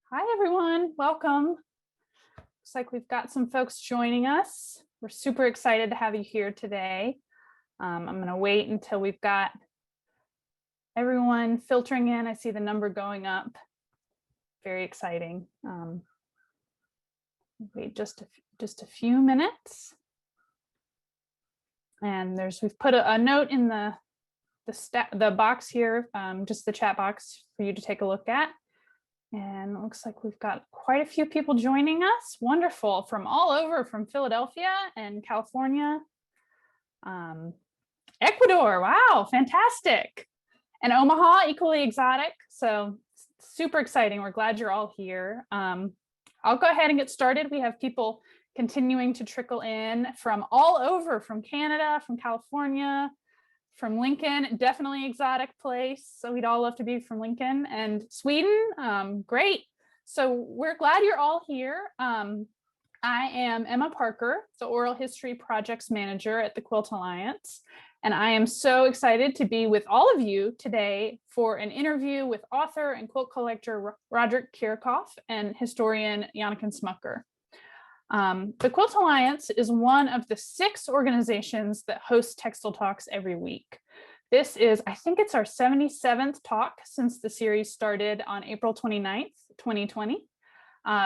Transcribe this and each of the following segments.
Hi, everyone. Welcome. Looks like we've got some folks joining us. We're super excited to have you here today. I'm going to wait until we've got everyone filtering in. I see the number going up. Very exciting. Wait just a few minutes. And we've put a note in the box here, just the chat box for you to take a look at. And it looks like we've got quite a few people joining us. Wonderful, from all over, from Philadelphia and California, Ecuador. Wow, fantastic. And Omaha, equally exotic. So super exciting. We're glad you're all here. I'll go ahead and get started. We have people continuing to trickle in from all over, from Canada, from California, from Lincoln, definitely exotic place. So we'd all love to be from Lincoln, and Sweden. Great. So we're glad you're all here. I am Emma Parker, the Oral History Projects Manager at the Quilt Alliance. And I am so excited to be with all of you today for an interview with author and quilt collector Roderick Kiracofe and historian Janneken Smucker. The Quilt Alliance is one of the 6 organizations that host Textile Talks every week. This is, I think it's our 77th talk since the series started on April 29th, 2020.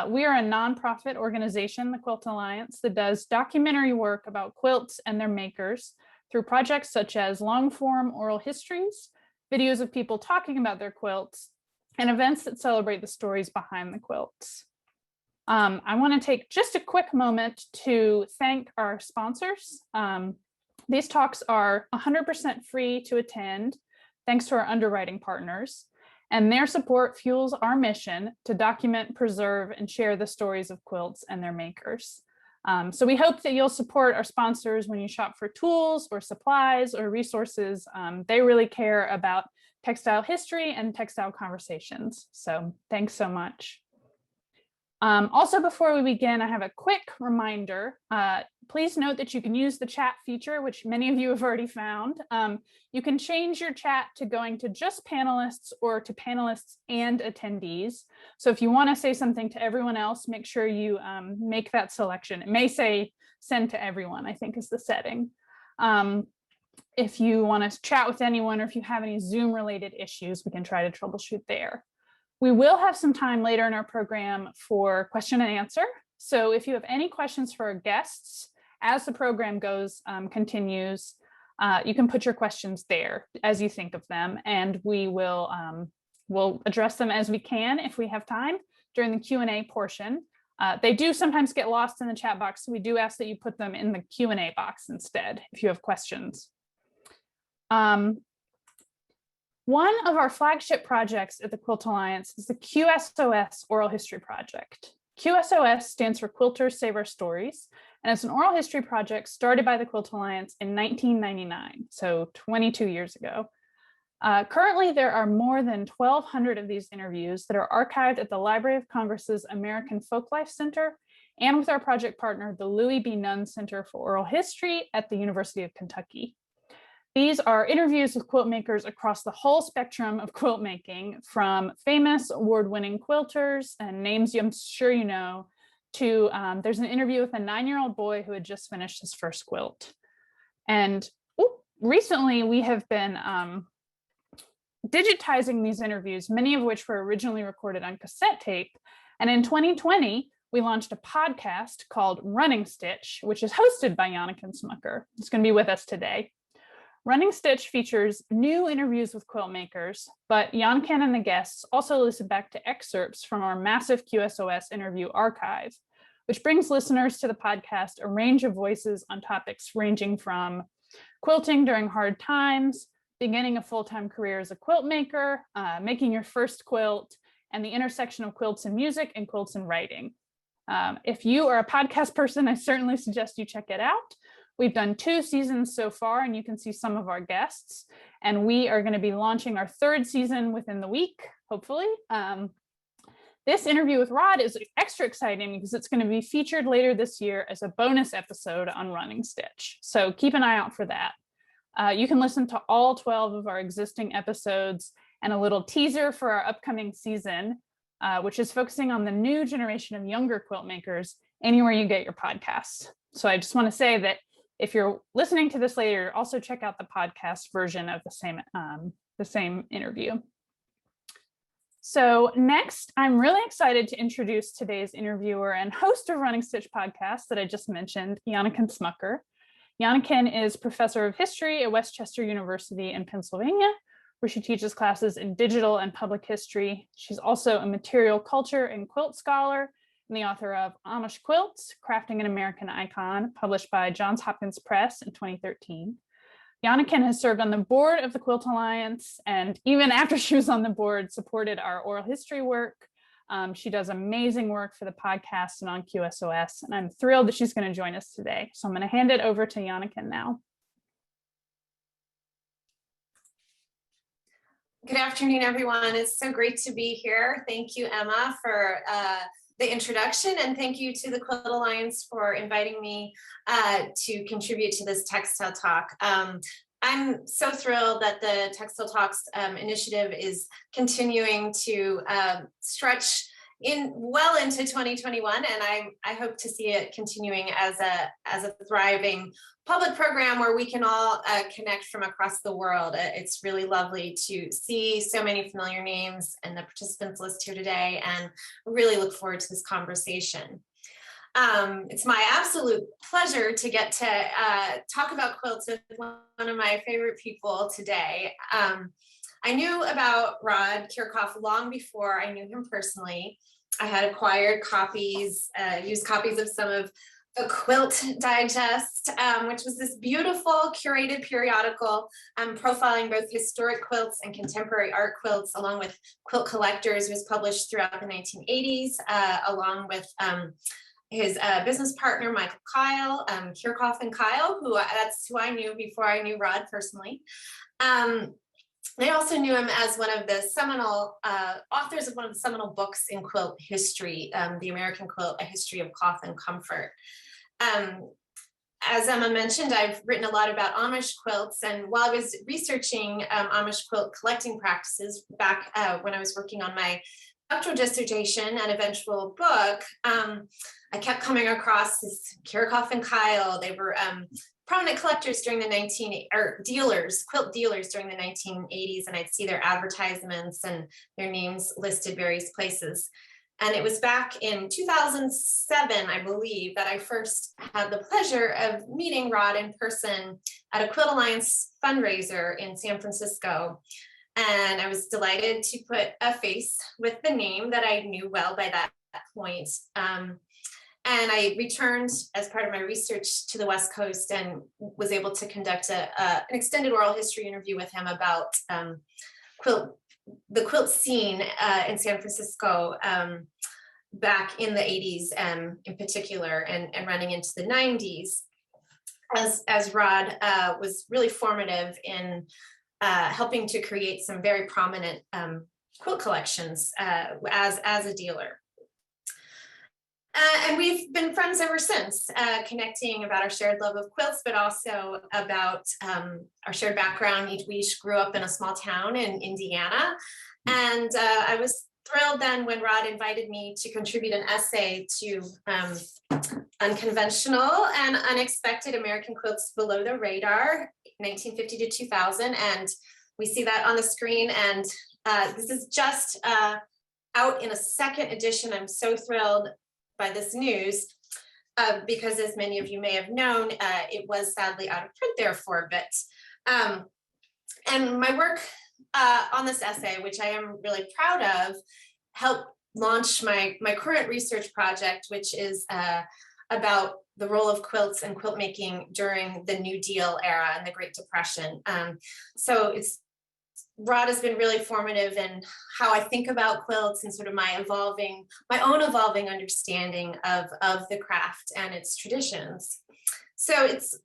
We are a nonprofit organization, the Quilt Alliance, that does documentary work about quilts and their makers through projects such as long-form oral histories, videos of people talking about their quilts, and events that celebrate the stories behind the quilts. I want to take just a quick moment to thank our sponsors. These talks are 100% free to attend, thanks to our underwriting partners, and their support fuels our mission to document, preserve, and share the stories of quilts and their makers. So we hope that you'll support our sponsors when you shop for tools or supplies or resources. They really care about textile history and textile conversations. So thanks so much. Also, before we begin, I have a quick reminder. Please note that you can use the chat feature, which many of you have already found. You can change your chat to going to just panelists or to panelists and attendees. So if you want to say something to everyone else, make sure you make that selection. It may say send to everyone, I think is the setting. If you want to chat with anyone or if you have any Zoom related issues, we can try to troubleshoot there. We will have some time later in our program for question and answer. So if you have any questions for our guests, as the program continues, you can put your questions there as you think of them, and we will we'll address them as we can if we have time during the Q&A portion. They do sometimes get lost in the chat box, so we do ask that you put them in the Q&A box instead if you have questions. One of our flagship projects at the Quilt Alliance is the QSOS Oral History Project. QSOS stands for Quilters Save Our Stories, and it's an oral history project started by the Quilt Alliance in 1999, so 22 years ago. Currently, there are more than 1,200 of these interviews that are archived at the Library of Congress's American Folklife Center and with our project partner, the Louis B. Nunn Center for Oral History at the University of Kentucky. These are interviews with quilt makers across the whole spectrum of quilt making, from famous award-winning quilters and names I'm sure you know, to there's an interview with a 9-year-old boy who had just finished his first quilt. And recently we have been digitizing these interviews, many of which were originally recorded on cassette tape. And in 2020, we launched a podcast called Running Stitch, which is hosted by Janneken Smucker. It's going to be with us today. Running Stitch features new interviews with quilt makers, but Janneken and the guests also listen back to excerpts from our massive QSOS interview archive, which brings listeners to the podcast a range of voices on topics ranging from quilting during hard times, beginning a full-time career as a quilt maker, making your first quilt, and the intersection of quilts and music and quilts and writing. If you are a podcast person, I certainly suggest you check it out. We've done 2 seasons so far, and you can see some of our guests. And we are going to be launching our 3rd season within the week, hopefully. This interview with Rod is extra exciting because it's going to be featured later this year as a bonus episode on Running Stitch. So keep an eye out for that. You can listen to all 12 of our existing episodes and a little teaser for our upcoming season which is focusing on the new generation of younger quilt makers anywhere you get your podcasts. So I just want to say that if you're listening to this later, also check out the podcast version of the same interview. So next, I'm really excited to introduce today's interviewer and host of Running Stitch podcast that I just mentioned, Janneken Smucker. Janneken is professor of history at Westchester University in Pennsylvania, where she teaches classes in digital and public history. She's also a material culture and quilt scholar and the author of Amish Quilts, Crafting an American Icon, published by Johns Hopkins Press in 2013. Janneken has served on the board of the Quilt Alliance, and even after she was on the board, supported our oral history work. She does amazing work for the podcast and on QSOS, and I'm thrilled that she's going to join us today. So I'm going to hand it over to Janneken now. Good afternoon, everyone. It's so great to be here. Thank you, Emma, for the introduction, and thank you to the Quilt Alliance for inviting me to contribute to this Textile Talk. I'm so thrilled that the Textile Talks initiative is continuing to stretch well into 2021, and I hope to see it continuing as a thriving public program where we can all connect from across the world. It's really lovely to see so many familiar names and the participants list here today, and really look forward to this conversation. It's my absolute pleasure to get to talk about quilts with one of my favorite people today. I knew about Rod Kiracofe long before I knew him personally. I had acquired copies, used copies of some of the Quilt Digest, which was this beautiful curated periodical profiling both historic quilts and contemporary art quilts, along with quilt collectors. It was published throughout the 1980s, along with his business partner, Michael Kyle, Kiracofe and Kyle, that's who I knew before I knew Rod personally. I also knew him as one of the seminal authors of one of the seminal books in quilt history, The American Quilt, A History of Cloth and Comfort. As Emma mentioned, I've written a lot about Amish quilts, and while I was researching Amish quilt collecting practices back when I was working on my doctoral dissertation and eventual book, I kept coming across this Kiracofe and Kyle. They were prominent collectors during the quilt dealers during the 1980s, and I'd see their advertisements and their names listed various places. And it was back in 2007, I believe, that I first had the pleasure of meeting Rod in person at a Quilt Alliance fundraiser in San Francisco. And I was delighted to put a face with the name that I knew well by that point. And I returned as part of my research to the West Coast and was able to conduct an extended oral history interview with him about the quilt scene in San Francisco back in the 80s in particular, and running into the 90s, as Rod was really formative in helping to create some very prominent quilt collections as a dealer. And we've been friends ever since, connecting about our shared love of quilts, but also about our shared background. We each grew up in a small town in Indiana. And I was thrilled then when Rod invited me to contribute an essay to Unconventional and Unexpected American Quilts Below the Radar, 1950 to 2000. And we see that on the screen. And this is just out in a second edition. I'm so thrilled by this news, because as many of you may have known, it was sadly out of print there for a bit. And my work on this essay, which I am really proud of, helped launch my current research project, which is about the role of quilts and quilt making during the New Deal era and the Great Depression. So Rod has been really formative in how I think about quilts and sort of my own evolving understanding of the craft and its traditions. So it's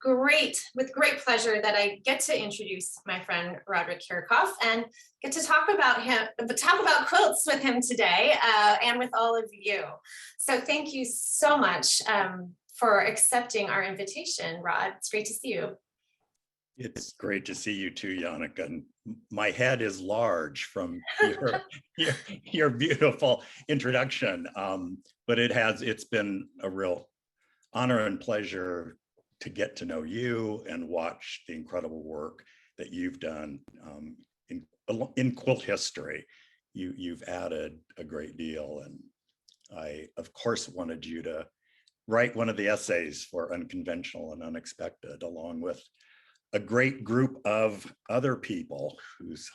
with great pleasure that I get to introduce my friend Roderick Kiracofe and get to talk about quilts with him today and with all of you. So thank you so much for accepting our invitation, Rod. It's great to see you. It's great to see you too, Janneken. My head is large from your beautiful introduction, but it's been a real honor and pleasure to get to know you and watch the incredible work that you've done in quilt history. You've added a great deal, and I, of course, wanted you to write one of the essays for Unconventional and Unexpected, along with a great group of other people whose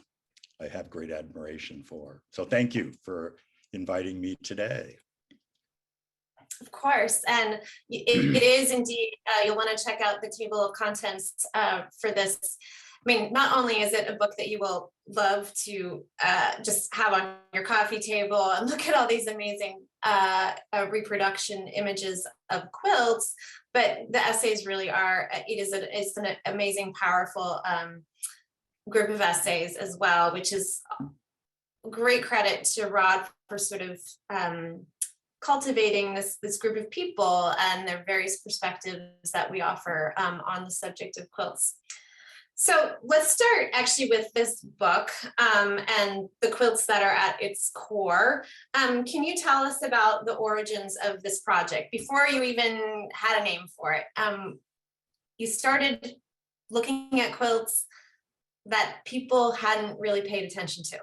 I have great admiration for. So thank you for inviting me today. Of course, and it is indeed, you'll want to check out the table of contents for this. I mean, not only is it a book that you will love to just have on your coffee table and look at all these amazing reproduction images of quilts, but the essays really are, it's an amazing, powerful group of essays as well, which is great credit to Rod for sort of cultivating this group of people and their various perspectives that we offer on the subject of quilts. So let's start actually with this book and the quilts that are at its core. Can you tell us about the origins of this project before you even had a name for it? You started looking at quilts that people hadn't really paid attention to.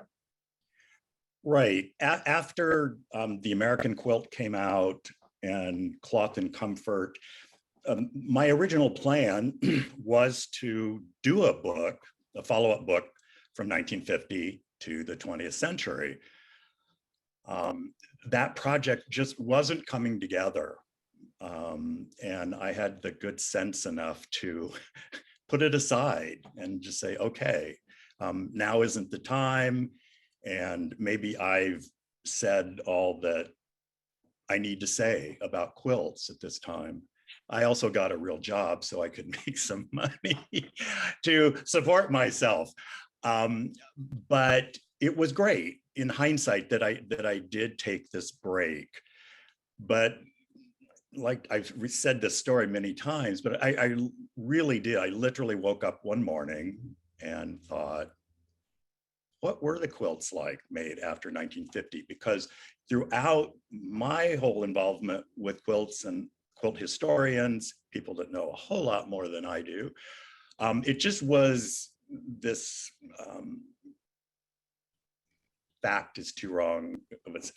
Right. After the American quilt came out and Cloth and Comfort, my original plan was to do a follow-up book from 1950 to the 20th century. That project just wasn't coming together. And I had the good sense enough to put it aside and just say, okay, now isn't the time. And maybe I've said all that I need to say about quilts at this time. I also got a real job so I could make some money to support myself. But it was great in hindsight that I did take this break. But like I've said this story many times, but I really did. I literally woke up one morning and thought, what were the quilts like made after 1950? Because throughout my whole involvement with quilts and quilt historians, people that know a whole lot more than I do, it just was this fact is too wrong.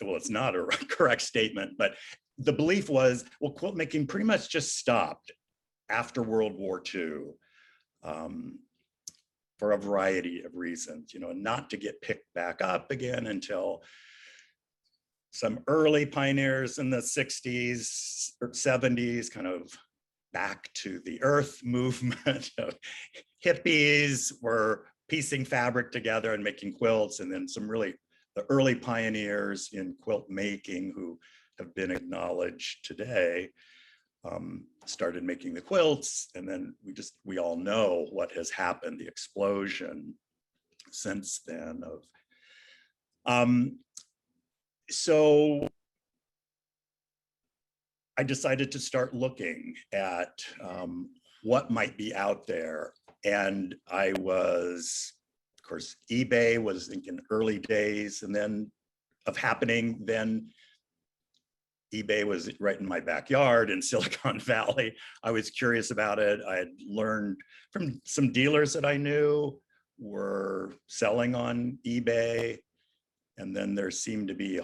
Well, it's not a correct statement, but the belief was, well, quilt making pretty much just stopped after World War II. For a variety of reasons, not to get picked back up again until some early pioneers in the 60s or 70s, kind of back to the earth movement. Hippies were piecing fabric together and making quilts, and then the early pioneers in quilt making who have been acknowledged today started making the quilts, and then we all know what has happened, the explosion since then so I decided to start looking at what might be out there, and I was, of course, eBay was in early days, and then eBay was right in my backyard in Silicon Valley. I was curious about it. I had learned from some dealers that I knew were selling on eBay. And then there seemed to be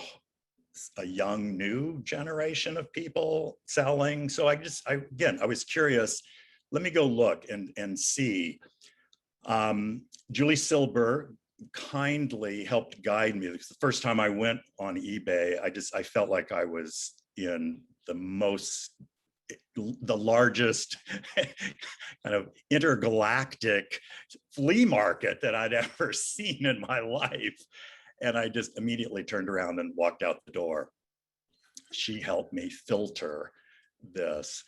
a young new generation of people selling. So I was curious. Let me go look and see. Julie Silber kindly helped guide me. It's the first time I went on eBay. I felt like I was in the largest kind of intergalactic flea market that I'd ever seen in my life. And I just immediately turned around and walked out the door. She helped me filter this.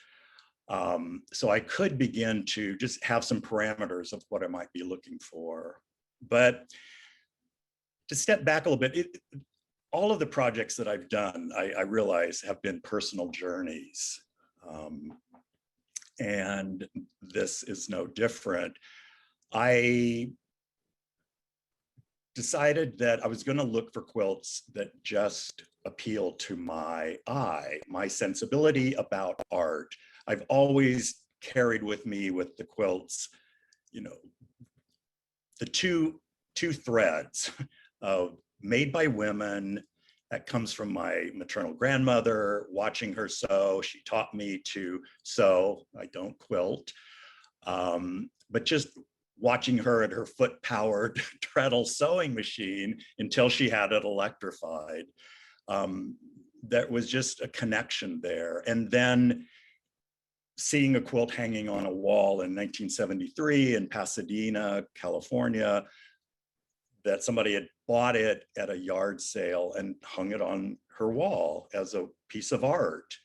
So I could begin to just have some parameters of what I might be looking for. But to step back a little bit, all of the projects that I've done, I realize have been personal journeys. And this is no different. I decided that I was going to look for quilts that just appeal to my eye, my sensibility about art. I've always carried with me with the quilts, you know, the two threads of made by women. That comes from my maternal grandmother, watching her sew. She taught me to sew. I don't quilt, but just watching her at her foot-powered treadle sewing machine until she had it electrified. That was just a connection there. And then seeing a quilt hanging on a wall in 1973 in Pasadena, California, that somebody had bought it at a yard sale and hung it on her wall as a piece of art.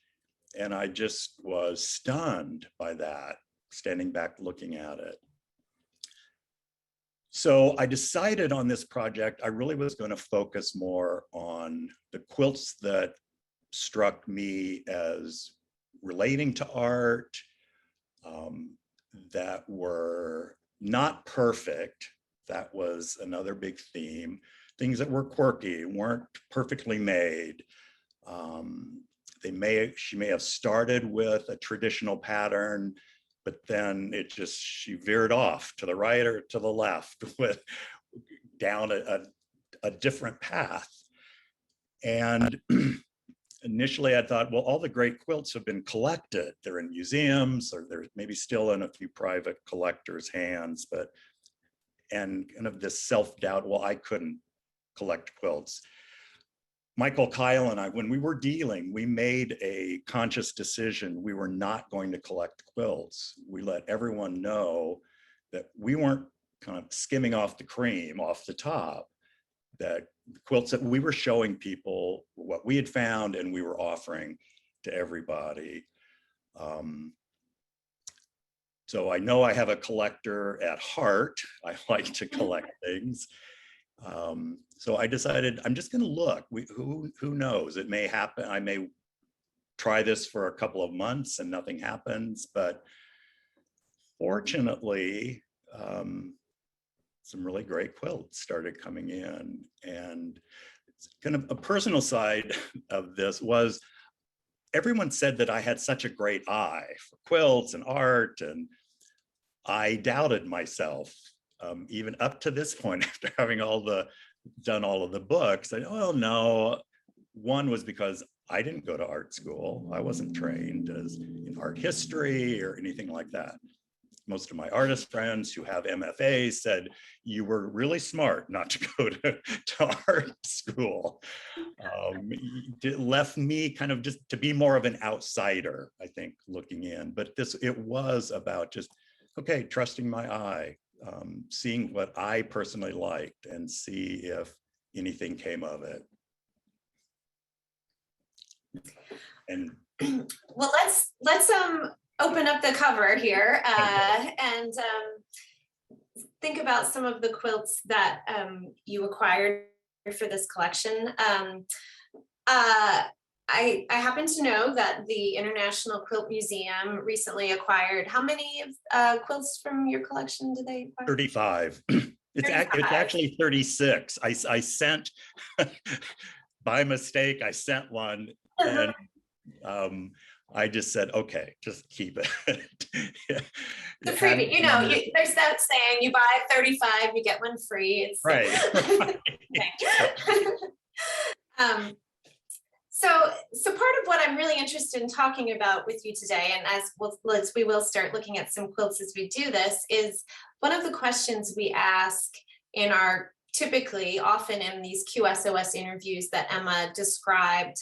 And I just was stunned by that, standing back looking at it. So I decided on this project, I really was going to focus more on the quilts that struck me as relating to art, that were not perfect. That was another big theme. Things that were quirky, weren't perfectly made. She may have started with a traditional pattern, but then she veered off to the right or to the left with down a different path. And initially I thought, well, all the great quilts have been collected. They're in museums, or they're maybe still in a few private collectors' hands, and kind of this self-doubt, well, I couldn't collect quilts. Michael Kyle and I, when we were dealing, we made a conscious decision. We were not going to collect quilts. We let everyone know that we weren't kind of skimming off the cream off the top, that the quilts that we were showing people what we had found and we were offering to everybody. So I know I have a collector at heart. I like to collect things. So I decided I'm just going to look. Who knows? It may happen. I may try this for a couple of months and nothing happens. But fortunately, some really great quilts started coming in. And it's kind of a personal side of this was everyone said that I had such a great eye for quilts and art, and I doubted myself. Even up to this point, after having done all of the books, no. One was because I didn't go to art school. I wasn't trained as in art history or anything like that. Most of my artist friends who have MFAs said, you were really smart not to go to art school. It left me kind of just to be more of an outsider, I think, looking in. But it was about just, okay, trusting my eye, seeing what I personally liked and see if anything came of it. And well, let's open up the cover here and think about some of the quilts that you acquired for this collection. I happen to know that the International Quilt Museum recently acquired, how many quilts from your collection did they acquire? 35. It's actually 36. I sent, by mistake, I sent one, and I just said, okay, just keep it. The freebie, there's that saying, you buy 35, you get one free. It's right. So part of what I'm really interested in talking about with you today, and as we will start looking at some quilts as we do this, is one of the questions we ask in our typically often in these QSOS interviews that Emma described.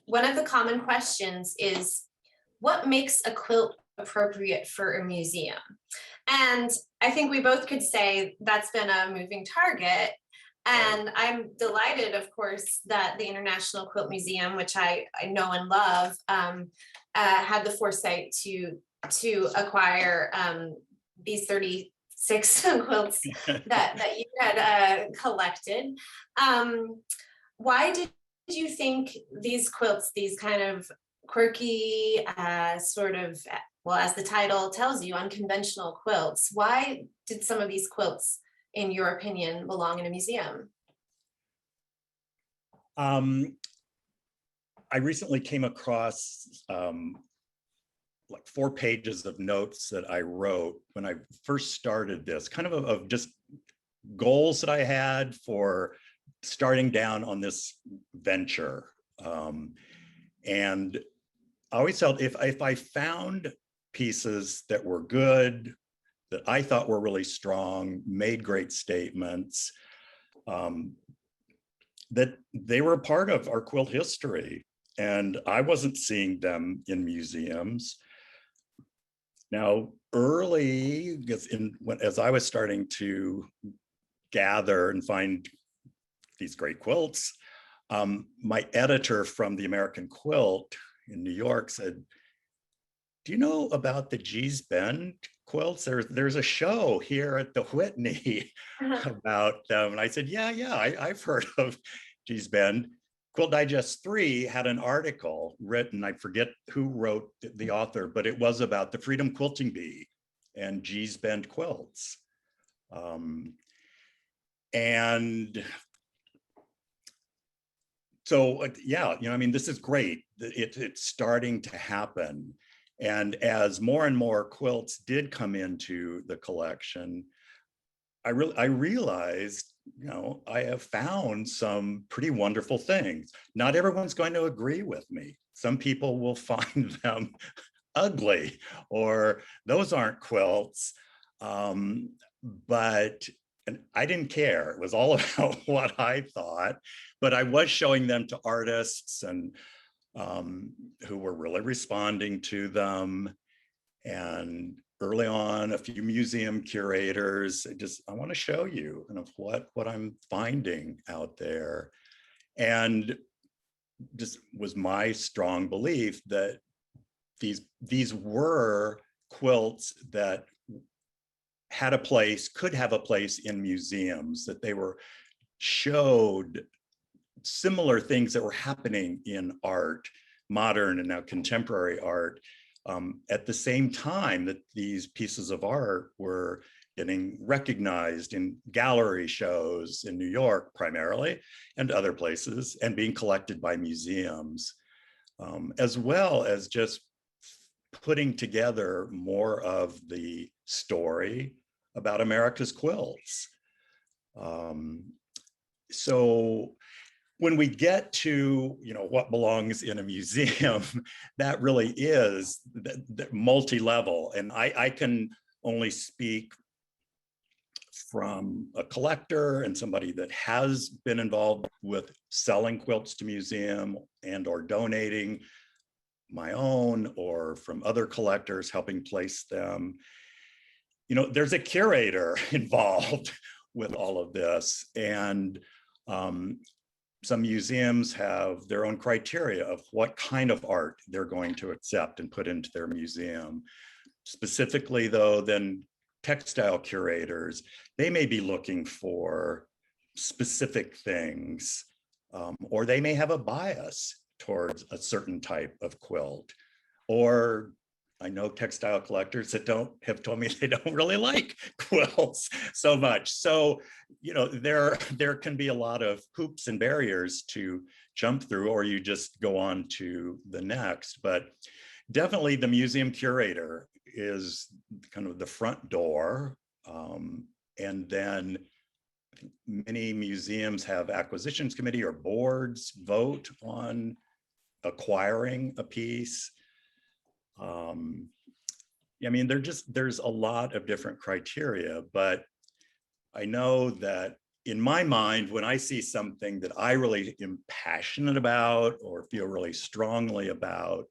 One of the common questions is, what makes a quilt appropriate for a museum? And I think we both could say that's been a moving target. And I'm delighted, of course, that the International Quilt Museum, which I know and love, had the foresight to acquire these 36 quilts that you had collected. Why did you think these quilts, these kind of quirky, sort of well, as the title tells you, unconventional quilts. Why did some of these quilts, in your opinion, belong in a museum? I recently came across like 4 pages of notes that I wrote when I first started this, kind of just goals that I had for starting down on this venture. And I always felt if I found pieces that were good, that I thought were really strong, made great statements, that they were a part of our quilt history. And I wasn't seeing them in museums. Now, early, as I was starting to gather and find these great quilts, my editor from the American Quilt in New York said, do you know about the Gee's Bend quilts? There's a show here at the Whitney about them. And I said, yeah, I've heard of Gee's Bend. Quilt Digest 3 had an article written, I forget who wrote the author, but it was about the Freedom Quilting Bee and Gee's Bend quilts. And so, yeah, I mean, this is great. It's starting to happen. And as more and more quilts did come into the collection, I realized, I have found some pretty wonderful things. Not everyone's going to agree with me. Some people will find them ugly, or those aren't quilts. But I didn't care. It was all about what I thought. But I was showing them to artists and who were really responding to them. And early on, a few museum curators, I want to show you kind of what I'm finding out there. And just was my strong belief that these were quilts that had a place, could have a place in museums, that they showed similar things that were happening in art, modern and now contemporary art, at the same time that these pieces of art were getting recognized in gallery shows in New York primarily, and other places, and being collected by museums, as well as just putting together more of the story about America's quilts. So when we get to what belongs in a museum, that really is the multi-level. And I can only speak from a collector and somebody that has been involved with selling quilts to museum and or donating my own, or from other collectors helping place them. There's a curator involved with all of this. And some museums have their own criteria of what kind of art they're going to accept and put into their museum. Specifically, though, then textile curators, they may be looking for specific things, or they may have a bias towards a certain type of quilt. Or I know textile collectors that have told me they don't really like quilts so much. So, there can be a lot of hoops and barriers to jump through, or you just go on to the next. But definitely the museum curator is kind of the front door. And then many museums have acquisitions committee or boards vote on acquiring a piece. I mean, there's a lot of different criteria, but I know that in my mind, when I see something that I really am passionate about or feel really strongly about,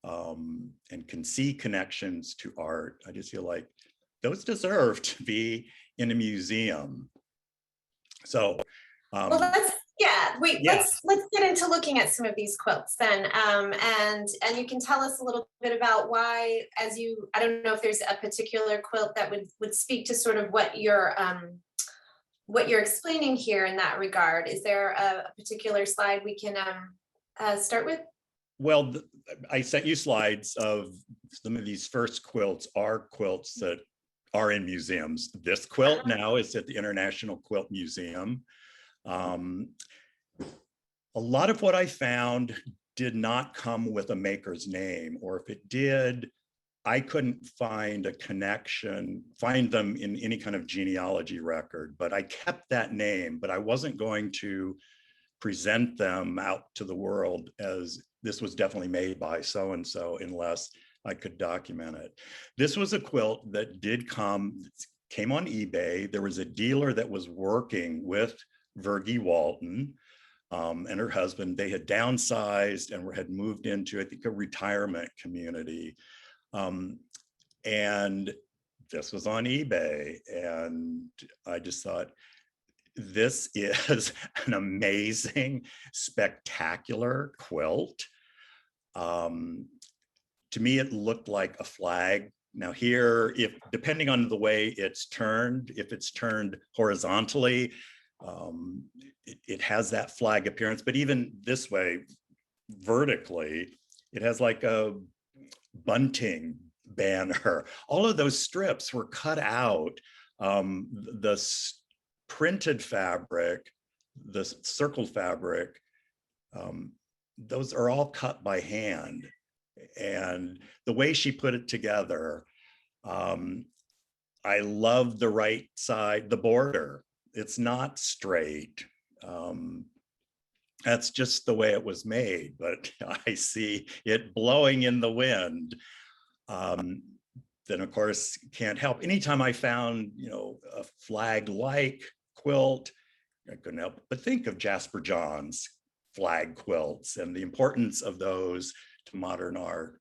and can see connections to art, I just feel like those deserve to be in a museum. So, well, let's get into looking at some of these quilts then, and you can tell us a little bit about why, I don't know if there's a particular quilt that would speak to sort of what you're explaining here in that regard. Is there a particular slide we can start with? Well, I sent you slides of some of these first quilts are quilts that are in museums. This quilt now is at the International Quilt Museum. A lot of what I found did not come with a maker's name, or if it did, I couldn't find a connection, find them in any kind of genealogy record, but I kept that name, but I wasn't going to present them out to the world as this was definitely made by so-and-so unless I could document it. This was a quilt that came on eBay. There was a dealer that was working with Virgie Walton and her husband. They had downsized and had moved into, I think, a retirement community. And this was on eBay. And I just thought, this is an amazing, spectacular quilt. To me, it looked like a flag. Now here, depending on the way it's turned, if it's turned horizontally, it has that flag appearance, but even this way, vertically, it has like a bunting banner. All of those strips were cut out. The printed fabric, the circled fabric, those are all cut by hand. And the way she put it together, I love the right side, the border. It's not straight. That's just the way it was made, but I see it blowing in the wind. Then of course, can't help. Anytime I found, a flag-like quilt, I couldn't help but think of Jasper John's flag quilts and the importance of those to modern art.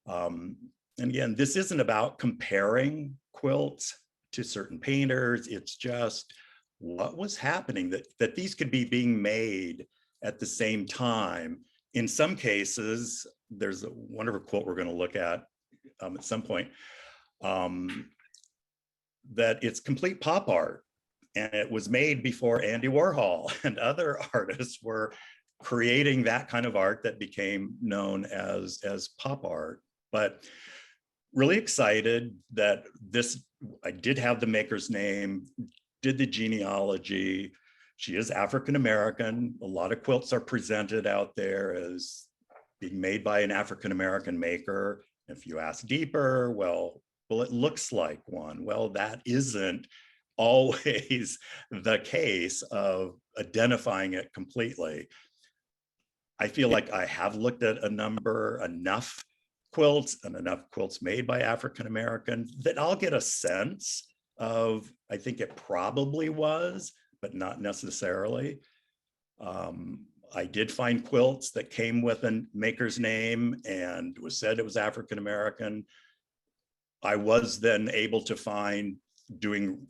And again, this isn't about comparing quilts to certain painters. It's just what was happening, that these could be being made at the same time. In some cases, there's a wonderful quilt we're going to look at some point, that it's complete pop art. And it was made before Andy Warhol and other artists were creating that kind of art that became known as pop art. But really excited that I did have the maker's name, did the genealogy. She is African-American. A lot of quilts are presented out there as being made by an African-American maker. If you ask deeper, well, it looks like one. Well, that isn't always the case of identifying it completely. I feel like I have looked at enough quilts and enough quilts made by African-American that I'll get a sense of, I think it probably was, but not necessarily. I did find quilts that came with a maker's name and was said it was African-American. I was then able to find, doing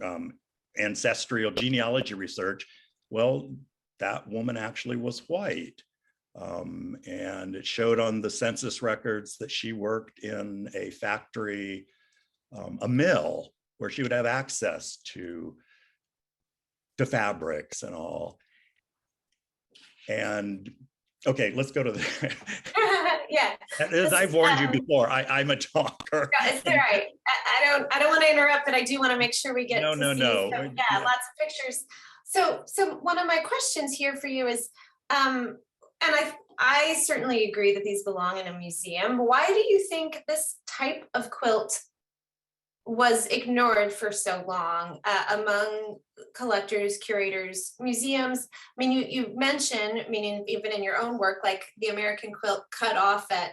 ancestral genealogy research, well, that woman actually was white. And it showed on the census records that she worked in a factory, a mill, where she would have access to fabrics and all. And okay, let's go to the yeah. As I've warned you before, I'm a talker. It's all right. I don't want to interrupt, but I do want to make sure we get no. Lots of pictures. So one of my questions here for you is, and I certainly agree that these belong in a museum. Why do you think this type of quilt was ignored for so long among collectors, curators, museums? I mean, you mentioned, meaning even in your own work, like the American quilt cut off at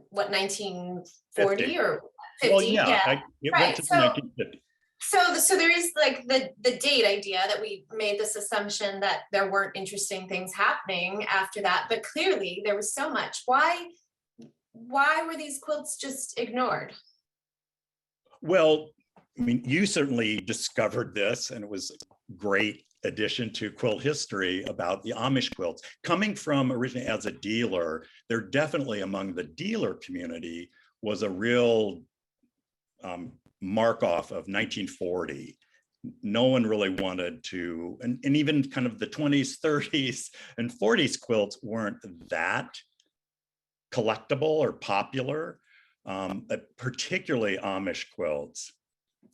what, 1940 50. Or 50? Well, yeah. It right. went to 1950. So there is like the date idea that we made this assumption that there weren't interesting things happening after that, but clearly there was so much. Why were these quilts just ignored? Well, I mean, you certainly discovered this, and it was a great addition to quilt history about the Amish quilts. Coming from originally as a dealer, there definitely among the dealer community was a real mark off of 1940. No one really wanted to, and even kind of the 20s, 30s, and 40s quilts weren't that collectible or popular, particularly Amish quilts.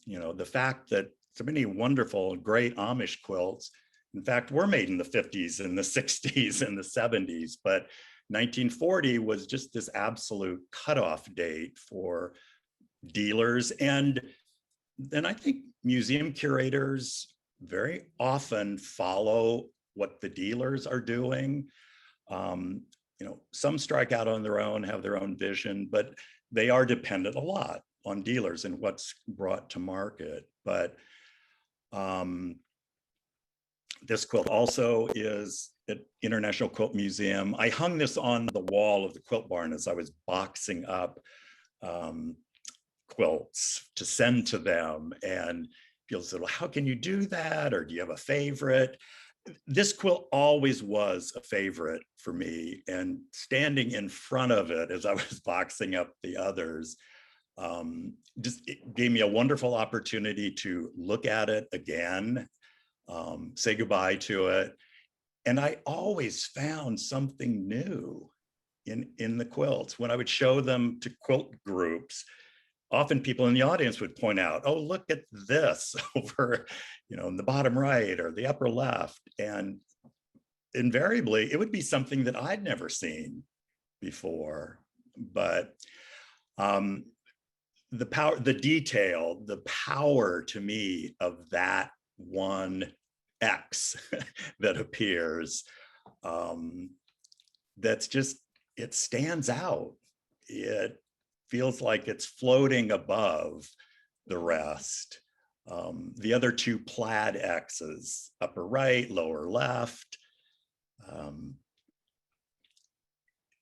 You know, the fact that so many wonderful, great Amish quilts, in fact, were made in the 50s and the 60s and the 70s, but 1940 was just this absolute cutoff date for dealers. And then I think museum curators very often follow what the dealers are doing. You know, some strike out on their own, have their own vision, but they are dependent a lot on dealers and what's brought to market. But this quilt also is at International Quilt Museum. I hung this on the wall of the quilt barn as I was boxing up quilts to send to them. And people said, well, how can you do that? Or do you have a favorite? This quilt always was a favorite for me. And standing in front of it as I was boxing up the others, just it gave me a wonderful opportunity to look at it again, say goodbye to it. And I always found something new in the quilts. When I would show them to quilt groups, often people in the audience would point out, oh, look at this over, you know, in the bottom right or the upper left. And invariably, it would be something that I'd never seen before. But the power, the detail, the power to me of that one X that appears, that's just, it stands out. It feels like it's floating above the rest. The other two plaid X's, upper right, lower left,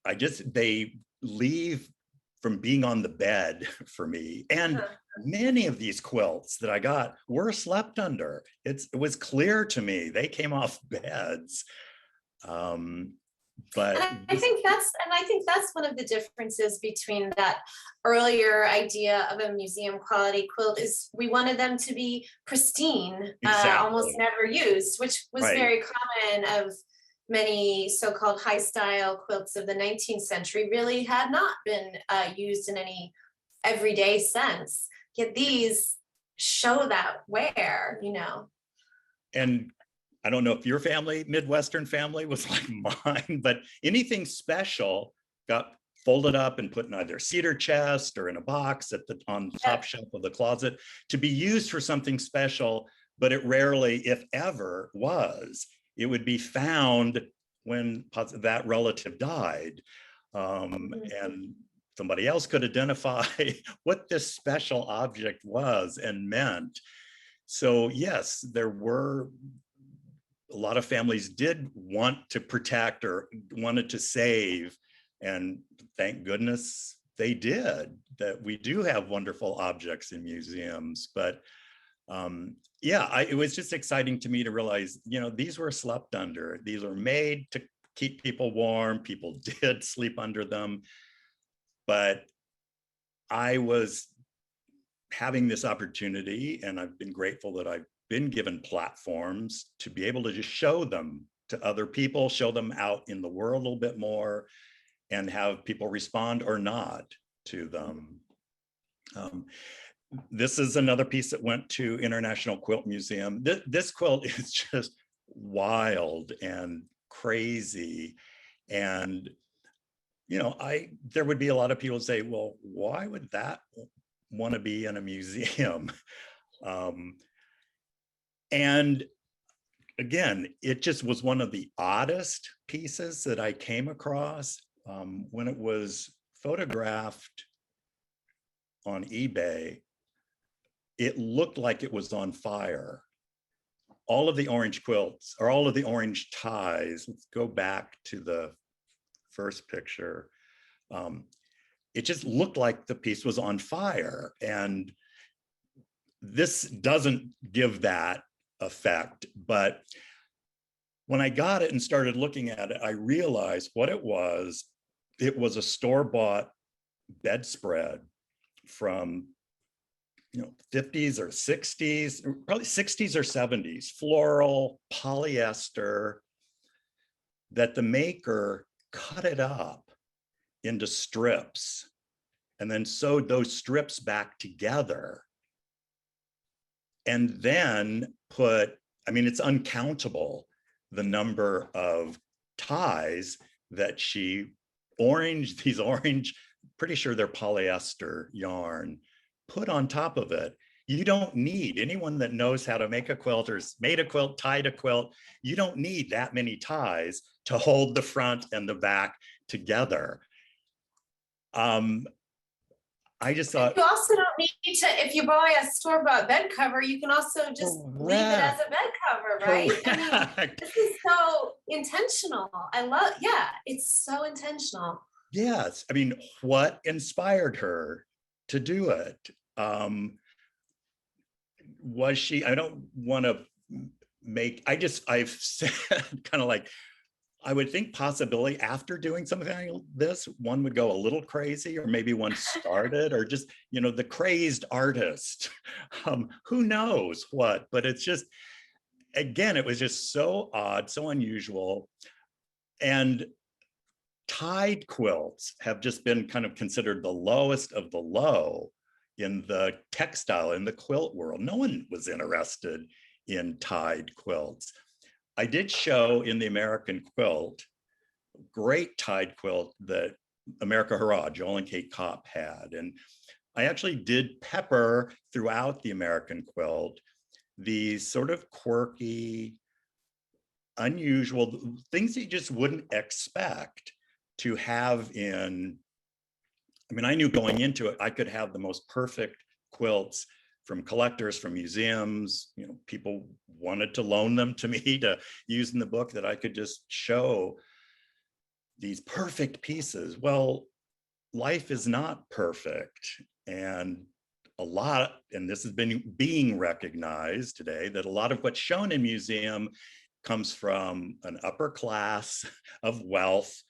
they leave from being on the bed for me. And many of these quilts that I got were slept under. It was clear to me they came off beds. But I think that's one of the differences between that earlier idea of a museum quality quilt is we wanted them to be pristine, exactly. Almost never used, which was Right. very common of many so-called high style quilts of the 19th century really had not been used in any everyday sense. Yet these show that wear, you know. And I don't know if your family, Midwestern family, was like mine, but anything special got folded up and put in either a cedar chest or in a box on the top shelf of the closet to be used for something special, but it rarely, if ever, was. It would be found when that relative died. And somebody else could identify what this special object was and meant. So yes, there were a lot of families did want to protect or wanted to save, and thank goodness they did, that we do have wonderful objects in museums. But it was just exciting to me to realize, you know, these were slept under. These were made to keep people warm. People did sleep under them. But I was having this opportunity, and I've been grateful that I've been given platforms to be able to just show them to other people, show them out in the world a little bit more, and have people respond or not to them. This is another piece that went to International Quilt Museum. This quilt is just wild and crazy. And, you know, there would be a lot of people say, well, why would that want to be in a museum? And again, it just was one of the oddest pieces that I came across. When it was photographed on eBay, it looked like it was on fire. All of the orange quilts, or all of the orange ties, let's go back to the first picture. It just looked like the piece was on fire. And this doesn't give that effect, but when I got it and started looking at it, I realized what it was. It was a store-bought bedspread from 50s or 60s, probably 60s or 70s, floral polyester, that the maker cut it up into strips and then sewed those strips back together. And then it's uncountable, the number of ties that these orange, pretty sure they're polyester yarn, put on top of it. You don't need, anyone that knows how to make a quilt or made a quilt, tied a quilt, you don't need that many ties to hold the front and the back together. I just thought, you also don't need to, if you buy a store-bought bed cover, you can also just leave it as a bed cover, right? I mean, this is so intentional. It's so intentional. Yes. I mean, what inspired her to do it? Was she, I don't want to I've said kind of like, I would think possibly after doing something like this, one would go a little crazy, or maybe one started, or just, the crazed artist. Who knows what, but it's just, again, it was just so odd, so unusual. And tied quilts have just been kind of considered the lowest of the low in the textile, in the quilt world. No one was interested in tied quilts. I did show in the American Quilt, great tied quilt that America Hurrah, Joel and Kate Kopp had. And I actually did pepper throughout the American Quilt these sort of quirky, unusual things that you just wouldn't expect to have in. I knew going into it, I could have the most perfect quilts from collectors, from museums, people wanted to loan them to me to use in the book, that I could just show these perfect pieces. Well, life is not perfect. And this has been being recognized today, that a lot of what's shown in museum comes from an upper class of wealth.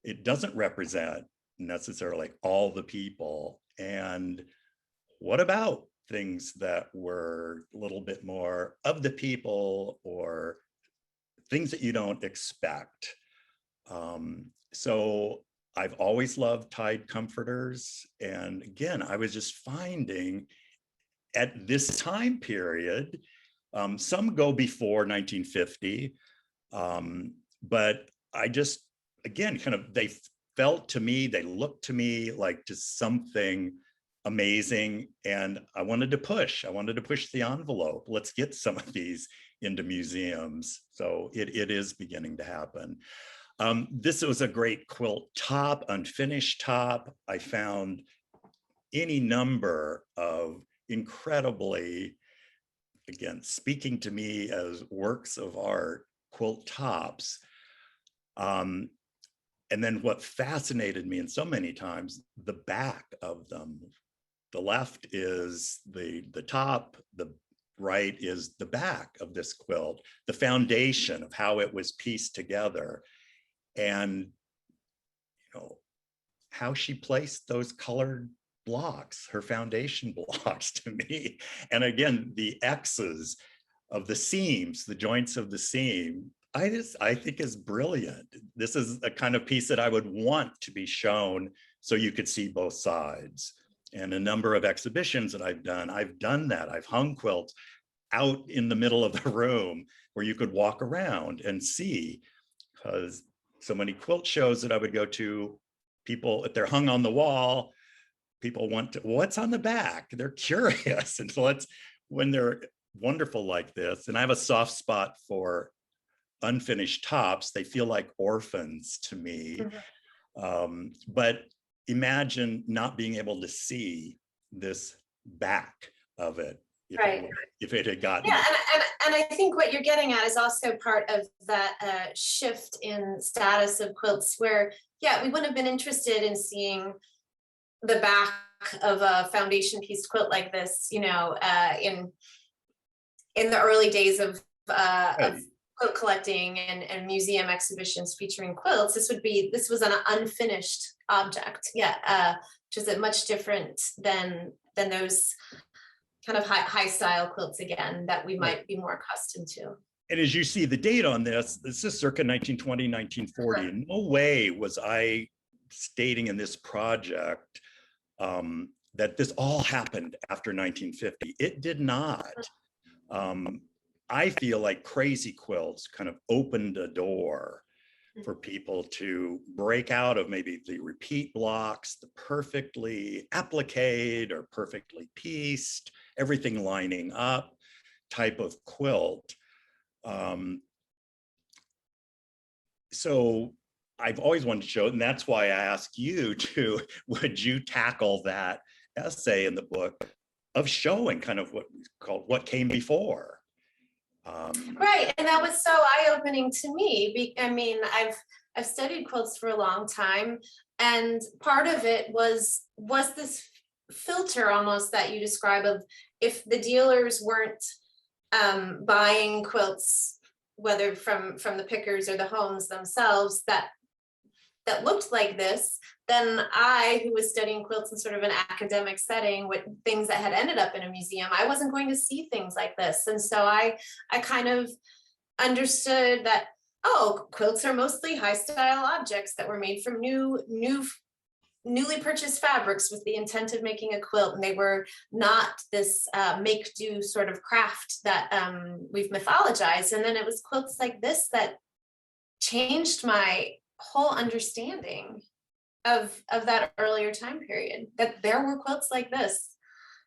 It doesn't represent necessarily all the people. And what about things that were a little bit more of the people, or things that you don't expect? So I've always loved tied comforters. And again, I was just finding at this time period, some go before 1950, but I just, again, they felt to me, they looked to me like just something amazing. And I wanted to push the envelope. Let's get some of these into museums. So it is beginning to happen. This was a great quilt top, unfinished top. I found any number of incredibly, again, speaking to me as works of art, quilt tops. And then what fascinated me, and so many times, the back of them. The left is the top, the right is the back of this quilt, the foundation of how it was pieced together. And how she placed those colored blocks, her foundation blocks, to me. And again, the X's of the seams, the joints of the seam, I think is brilliant. This is a kind of piece that I would want to be shown so you could see both sides. And a number of exhibitions that I've done that. I've hung quilts out in the middle of the room where you could walk around and see, because so many quilt shows that I would go to, people, if they're hung on the wall, people want to, what's on the back? They're curious. And so when they're wonderful like this, and I have a soft spot for unfinished tops, they feel like orphans to me. Mm-hmm. But imagine not being able to see this back of it if it had gotten. Yeah, and I think what you're getting at is also part of that shift in status of quilts, where, we wouldn't have been interested in seeing the back of a foundation piece quilt like this, in the early days of quilt collecting and museum exhibitions featuring quilts. This was an unfinished object, which is much different than those kind of high style quilts, again, that we might be more accustomed to. And as you see the date on this is circa 1920, 1940. In no way was I stating in this project that this all happened after 1950. It did not. I feel like Crazy Quilts kind of opened a door for people to break out of maybe the repeat blocks, the perfectly appliqued or perfectly pieced, everything lining up type of quilt. So I've always wanted to show it, and that's why I asked you to, would you tackle that essay in the book of showing kind of what we call what came before? Right, and that was so eye-opening to me. I mean, I've studied quilts for a long time, and part of it was this filter almost that you describe of if the dealers weren't buying quilts, whether from the pickers or the homes themselves, that looked like this, then I, who was studying quilts in sort of an academic setting with things that had ended up in a museum, I wasn't going to see things like this. And so I kind of understood that, oh, quilts are mostly high style objects that were made from newly purchased fabrics with the intent of making a quilt. And they were not this make do sort of craft that we've mythologized. And then it was quilts like this that changed my whole understanding of that earlier time period, that there were quilts like this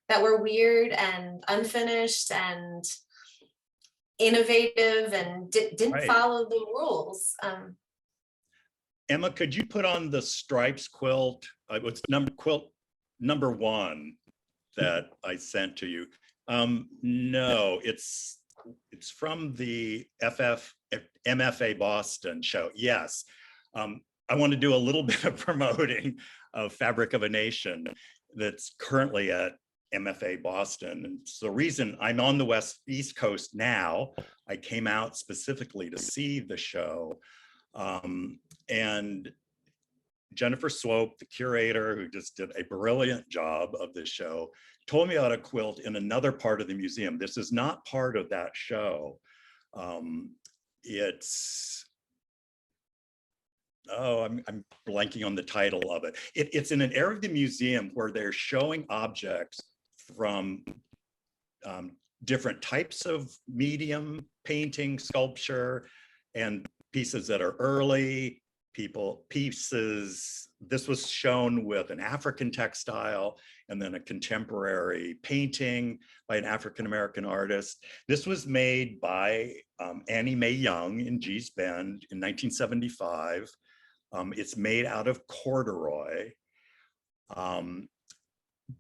that were weird and unfinished and innovative and didn't follow the rules. Emma, could you put on the stripes quilt? It's quilt number 1 that I sent to you. No, it's from the MFA Boston show. Yes. I want to do a little bit of promoting of Fabric of a Nation that's currently at MFA Boston. And so the reason I'm on the East Coast now, I came out specifically to see the show. And Jennifer Swope, the curator, who just did a brilliant job of this show, told me about a quilt in another part of the museum. This is not part of that show. I'm blanking on the title of it. It's in an area of the museum where they're showing objects from different types of medium, painting, sculpture, and pieces that are early, pieces. This was shown with an African textile and then a contemporary painting by an African-American artist. This was made by Annie Mae Young in Gee's Bend in 1975. It's made out of corduroy.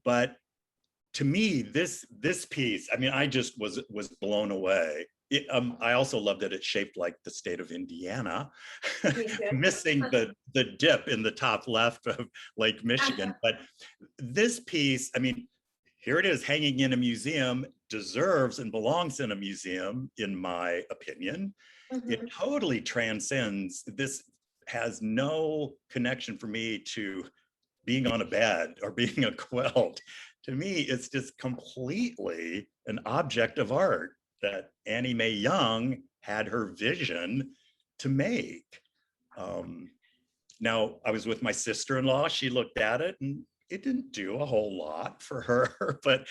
But to me, this piece, I mean, I just was blown away. I also love that it's shaped like the state of Indiana, missing the dip in the top left of Lake Michigan. But this piece, I mean, here it is hanging in a museum, deserves and belongs in a museum, in my opinion. Mm-hmm. It totally transcends. This has no connection for me to being on a bed or being a quilt. To me, it's just completely an object of art that Annie Mae Young had her vision to make. Now, I was with my sister-in-law. She looked at it and it didn't do a whole lot for her, but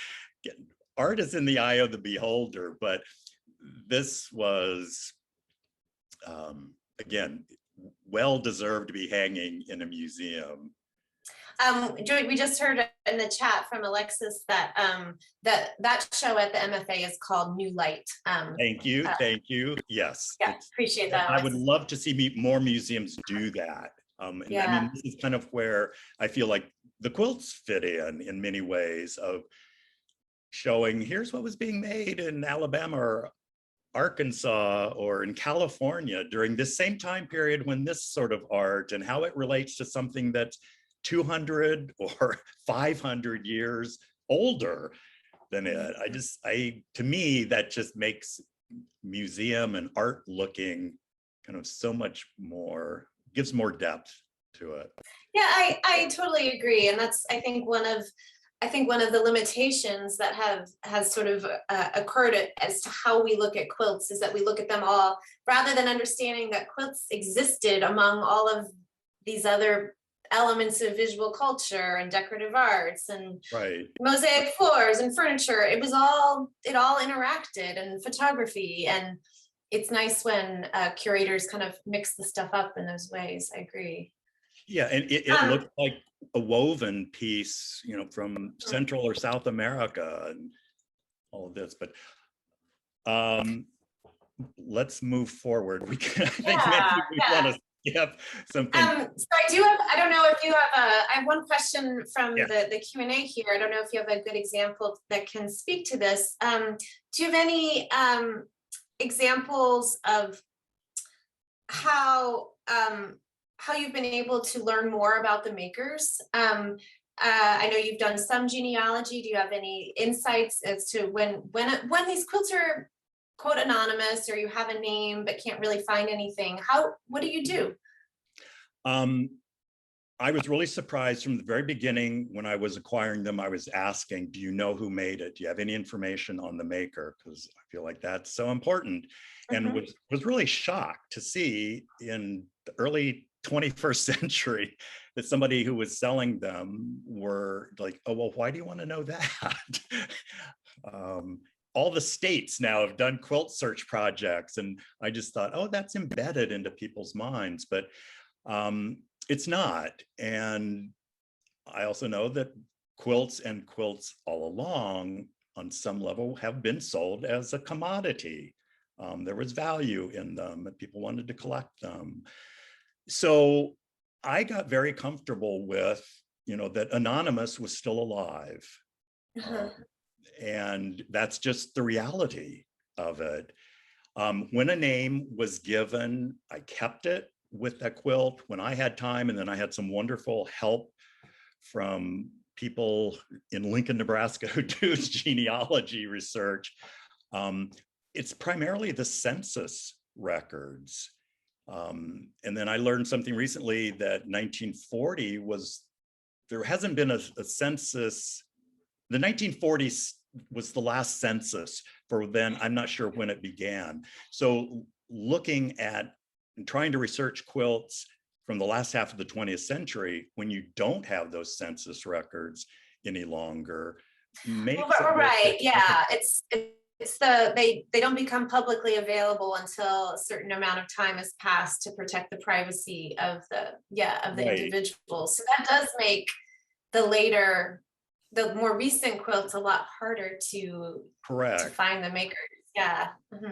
art is in the eye of the beholder. But this was, again, well-deserved to be hanging in a museum. Joy, we just heard in the chat from Alexis that that show at the MFA is called New Light. Thank you. Yes. Yeah, appreciate that. I would love to see more museums do that. Yeah. I mean, this is kind of where I feel like the quilts fit in many ways, of showing here's what was being made in Alabama or Arkansas or in California during this same time period when this sort of art, and how it relates to something that's 200 or 500 years older than it. To me, that just makes museum and art looking kind of so much more, gives more depth to it. Yeah, I totally agree. And that's, I think one of the limitations that has sort of occurred as to how we look at quilts is that we look at them all, rather than understanding that quilts existed among all of these other elements of visual culture and decorative arts and Right. mosaic floors and furniture. It all interacted, and photography. And it's nice when curators kind of mix the stuff up in those ways. I agree. Yeah, and it looked like a woven piece, from Central or South America and all of this. But let's move forward. We can, I think maybe we want to skip something. So I don't know if you have I have one question from the Q&A here. I don't know if you have a good example that can speak to this. Do you have any examples of how you've been able to learn more about the makers? I know you've done some genealogy. Do you have any insights as to when these quilts are quote anonymous, or you have a name but can't really find anything? What do you do? I was really surprised from the very beginning when I was acquiring them. I was asking, do you know who made it? Do you have any information on the maker? Because I feel like that's so important. And was really shocked to see in the early 21st century that somebody who was selling them were like, oh, well, why do you want to know that? All the states now have done quilt search projects. And I just thought, oh, that's embedded into people's minds, but it's not. And I also know that quilts all along on some level have been sold as a commodity. There was value in them and people wanted to collect them. So I got very comfortable with, that anonymous was still alive. And that's just the reality of it. When a name was given, I kept it with that quilt when I had time, and then I had some wonderful help from people in Lincoln, Nebraska who do genealogy research. It's primarily the census records. And then I learned something recently that 1940 there hasn't been a census. The 1940s was the last census for then, I'm not sure when it began. So looking at and trying to research quilts from the last half of the 20th century, when you don't have those census records any longer, makes right. Yeah, it's they don't become publicly available until a certain amount of time has passed to protect the privacy of the individual. So that does make the more recent quilts a lot harder to find the makers. Yeah.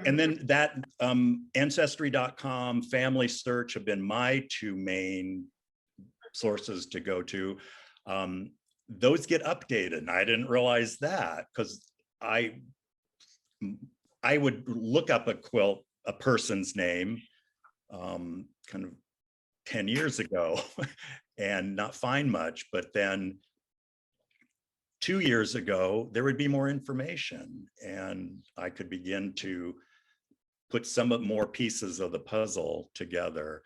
And then that Ancestry.com, Family Search have been my two main sources to go to. Those get updated, and I didn't realize that, because I would look up a person's name kind of 10 years ago and not find much, but then 2 years ago, there would be more information and I could begin to put some more pieces of the puzzle together.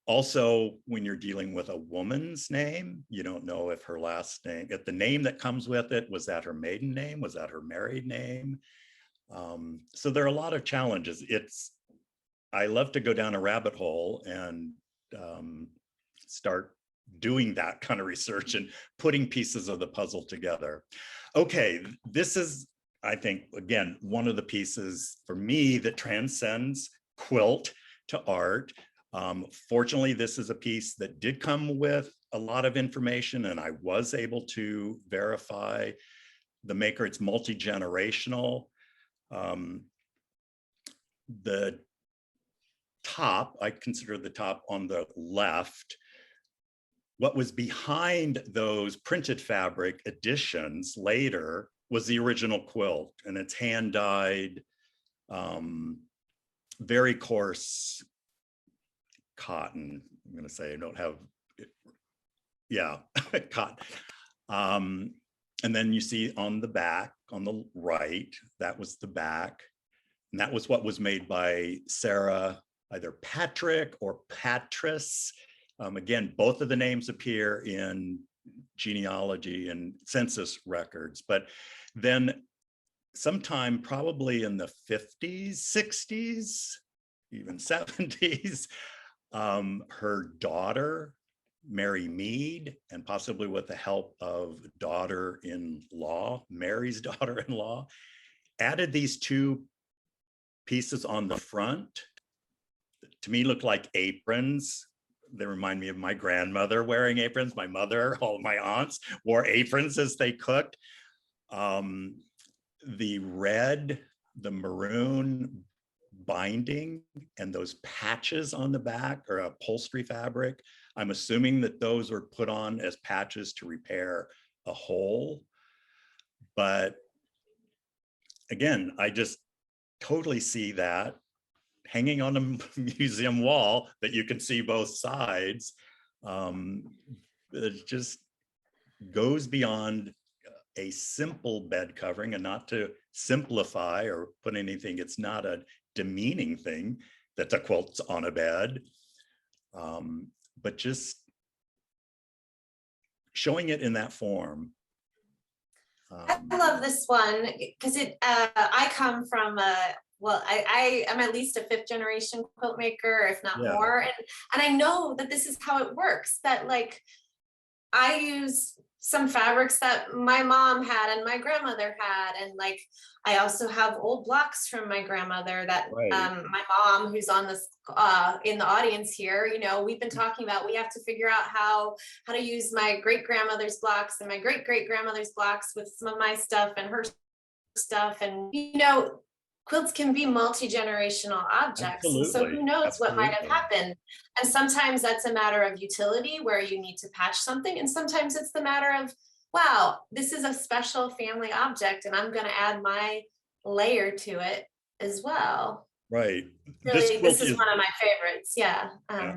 Also, when you're dealing with a woman's name, you don't know if her last name, if the name that comes with it, was that her maiden name? Was that her married name? So there are a lot of challenges. I love to go down a rabbit hole and start doing that kind of research and putting pieces of the puzzle together. Okay, this is, I think, again, one of the pieces for me that transcends quilt to art. Fortunately, this is a piece that did come with a lot of information, and I was able to verify the maker. It's multi-generational. The top, I consider the top on the left, what was behind those printed fabric additions later was the original quilt, and it's hand dyed, very coarse cotton. I'm going to say I don't have, cotton. And then you see on the back, on the right, that was the back. And that was what was made by Sarah, either Patrick or Patris. Again, both of the names appear in genealogy and census records, but then sometime probably in the 50s, 60s, even 70s, her daughter Mary Mead, and possibly with the help of daughter-in-law, Mary's daughter-in-law, added these two pieces on the front. To me, look like aprons. They remind me of my grandmother wearing aprons. My mother, all my aunts wore aprons as they cooked. The red, the maroon binding, and those patches on the back are upholstery fabric. I'm assuming that those were put on as patches to repair a hole. But again, I just totally see that hanging on a museum wall that you can see both sides. It just goes beyond a simple bed covering, and not to simplify or put anything, it's not a demeaning thing that the quilt's on a bed, but just showing it in that form. I love this one because I come from I am at least a 5th generation quilt maker, if not more. And I know that this is how it works, that like I use some fabrics that my mom had and my grandmother had. And like, I also have old blocks from my grandmother that my mom, who's on this in the audience here, you know, we've been talking about, we have to figure out how to use my great grandmother's blocks and my great grandmother's blocks with some of my stuff and her stuff. And, you know, quilts can be multi-generational objects. And so who knows what might have happened. And sometimes that's a matter of utility where you need to patch something. And sometimes it's the matter of, wow, this is a special family object and I'm going to add my layer to it as well. Right. Really, this is one of my favorites. Yeah.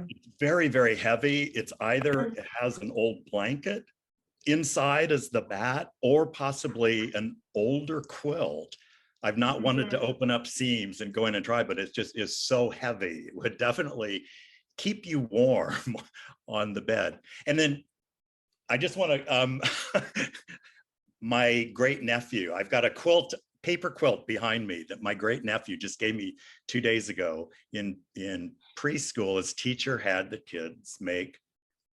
It's very, very heavy. It's either it has an old blanket inside as the bat, or possibly an older quilt. I've not wanted to open up seams and go in and try, but it just is so heavy. It would definitely keep you warm on the bed. And then I just want to, my great nephew, I've got a paper quilt behind me that my great nephew just gave me 2 days ago. In preschool, his teacher had the kids make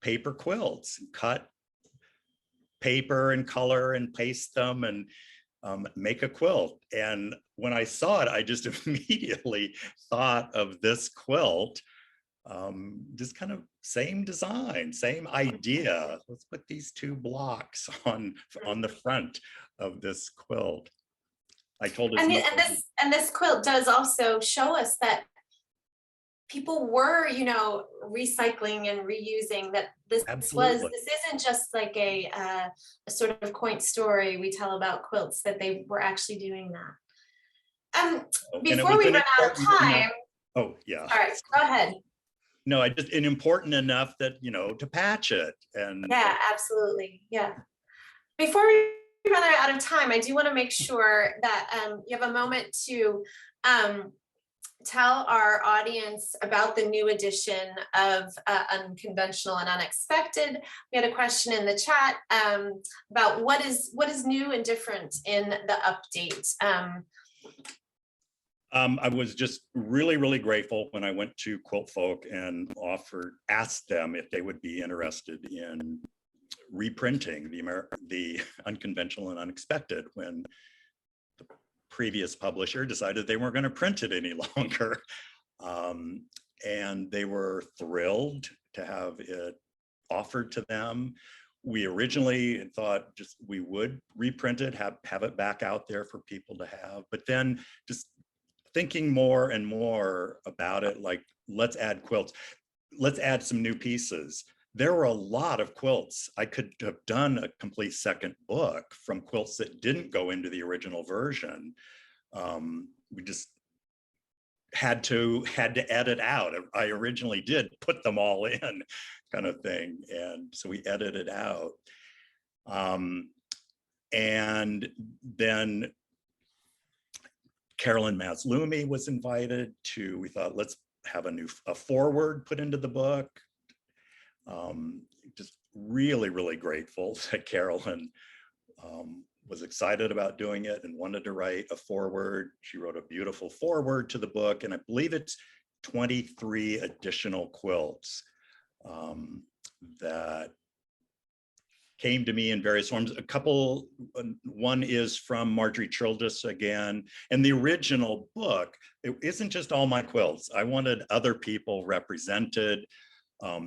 paper quilts, cut paper and color and paste them and make a quilt. And when I saw it, I just immediately thought of this quilt, just kind of same design, same idea. Let's put these 2 blocks on the front of this quilt. I told his and this quilt does also show us that people were, you know, recycling and reusing, that this isn't just like a sort of quaint story we tell about quilts, that they were actually doing that. Before we run out of time. Oh yeah. All right, go ahead. No, important enough that, you know, to patch it. And yeah, absolutely. Yeah. Before we run out of time, I do want to make sure that you have a moment to tell our audience about the new edition of Unconventional and Unexpected. We had a question in the chat about what is new and different in the update. I was just really, really grateful when I went to Quilt Folk and asked them if they would be interested in reprinting the Unconventional and Unexpected, when the previous publisher decided they weren't going to print it any longer. And they were thrilled to have it offered to them. We originally thought we would reprint it, have it back out there for people to have, but then just thinking more and more about it, like, let's add quilts, let's add some new pieces. There were a lot of quilts. I could have done a complete second book from quilts that didn't go into the original version. We just had to edit out. I originally did put them all in, kind of thing, and so we edited out. And then Carolyn Maslumi was invited to, we thought, let's have a foreword put into the book. Just really, really grateful that Carolyn was excited about doing it and wanted to write a foreword. She wrote a beautiful foreword to the book, and I believe it's 23 additional quilts that came to me in various forms. One is from Marjorie Childress again, and the original book, it isn't just all my quilts. I wanted other people represented.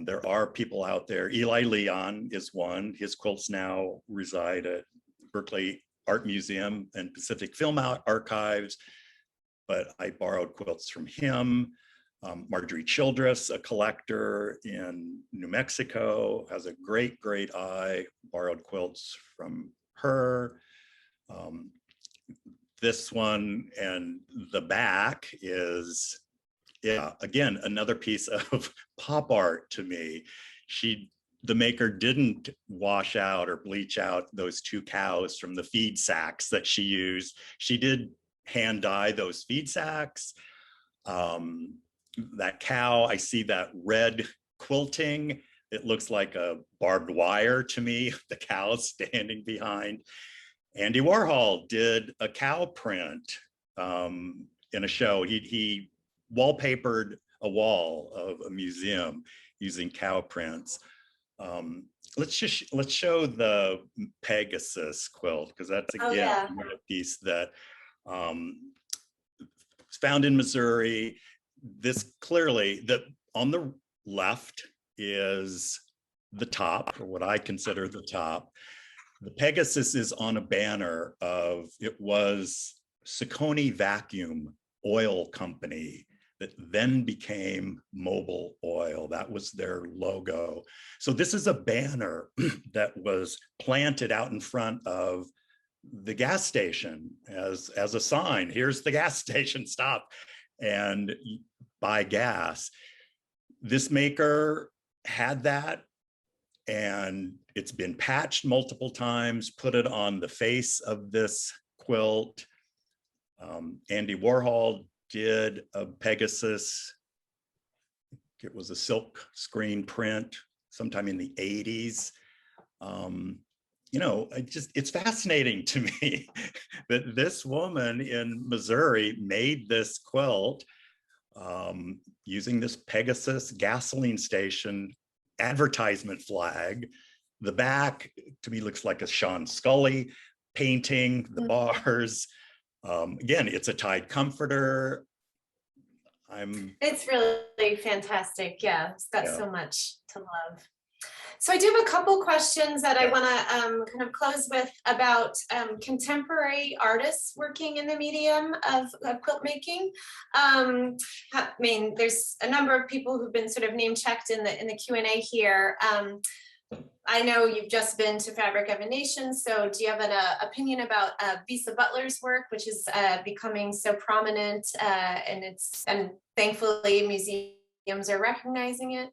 There are people out there. Eli Leon is one. His quilts now reside at Berkeley Art Museum and Pacific Film Archives, but I borrowed quilts from him. Marjorie Childress, a collector in New Mexico, has a great, great eye, borrowed quilts from her. This one and the back is, yeah, again, another piece of pop art to me. The maker didn't wash out or bleach out those two cows from the feed sacks that she used. She did hand dye those feed sacks. That cow, I see that red quilting. It looks like a barbed wire to me, the cow standing behind. Andy Warhol did a cow print in a show. He wallpapered a wall of a museum using cow prints. Let's show the Pegasus quilt, because that's again a piece that it's found in Missouri. This clearly, on the left is the top, or what I consider the top. The Pegasus is on a banner of, it was Saucony Vacuum Oil Company that then became Mobil Oil. That was their logo. So this is a banner that was planted out in front of the gas station as a sign. Here's the gas station, stop and buy gas. This maker had that, and it's been patched multiple times, put it on the face of this quilt. Andy Warhol did a Pegasus. It was a silk screen print sometime in the 80s. You know, it's fascinating to me that this woman in Missouri made this quilt using this Pegasus gasoline station advertisement flag. The back to me looks like a Sean Scully painting, the bars. Again, it's a tied comforter. It's really fantastic. Yeah, it's got so much to love. So I do have a couple questions that I want to kind of close with about contemporary artists working in the medium of quilt making. I mean, there's a number of people who've been sort of name checked in the Q&A here. I know you've just been to Fabric of a Nation, so do you have an opinion about Visa Butler's work, which is becoming so prominent, and thankfully museums are recognizing it?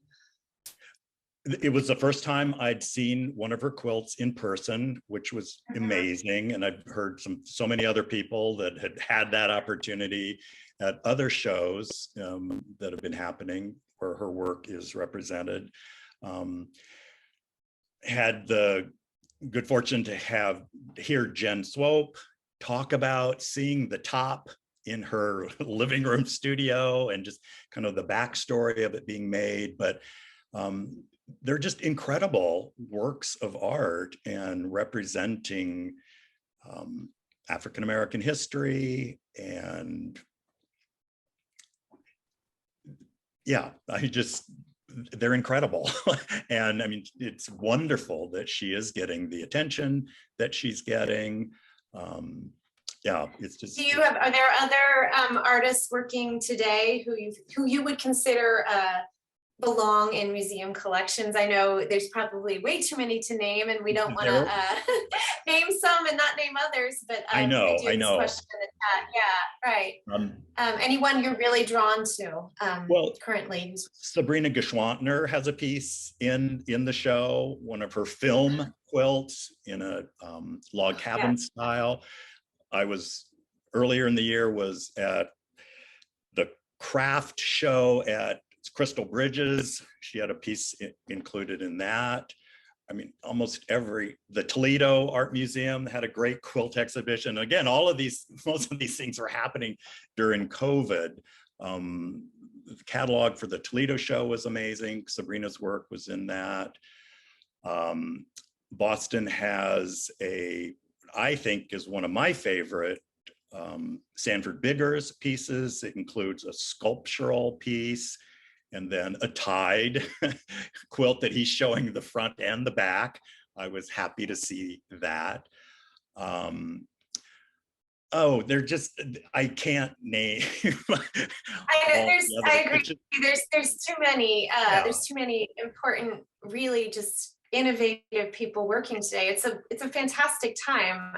It was the first time I'd seen one of her quilts in person, which was amazing. And I've heard so many other people that had that opportunity at other shows that have been happening where her work is represented. Had the good fortune to hear Jen Swope talk about seeing the top in her living room studio and just kind of the backstory of it being made. But they're just incredible works of art and representing African-American history. And yeah, they're incredible. And I mean, it's wonderful that she is getting the attention that she's getting. Yeah, it's just. Are there other artists working today who you would consider belong in museum collections? I know there's probably way too many to name, and we don't want to name some and not name others, but I know. Yeah, right. Anyone you're really drawn to currently? Sabrina Geschwantner has a piece in the show, one of her film quilts in a log cabin style. I was earlier in the year was at the craft show at Crystal Bridges. She had a piece included in that. I mean, the Toledo Art Museum had a great quilt exhibition. Again, most of these things were happening during COVID. the catalog for the Toledo show was amazing. Sabrina's work was in that. Boston has I think is one of my favorite Sanford Biggers pieces. It includes a sculptural piece and then a tied quilt that he's showing the front and the back. I was happy to see that. Oh, they're just, I can't name. I agree. There's too many. There's too many important, really just innovative people working today. It's a fantastic time.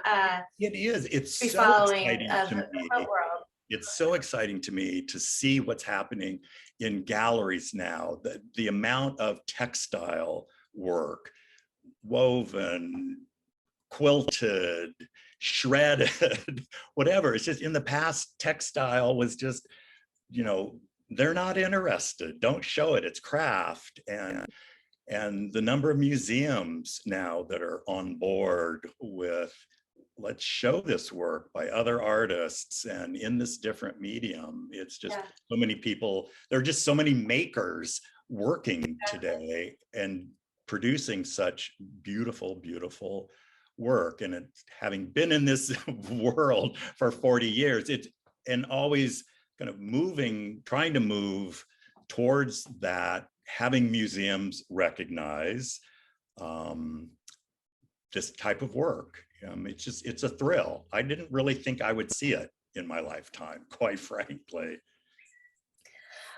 It is. It's to be so following exciting to the me. quilt world. It's so exciting to me to see what's happening in galleries now. The amount of textile work, woven, quilted, shredded, whatever. It's just in the past, textile was just, they're not interested. Don't show it. It's craft. And the number of museums now that are on board with, let's show this work by other artists and in this different medium. It's just so many people, there are just so many makers working today and producing such beautiful, beautiful work. And having been in this world for 40 years, and always kind of trying to move towards that, having museums recognize this type of work. It's a thrill. I didn't really think I would see it in my lifetime, quite frankly.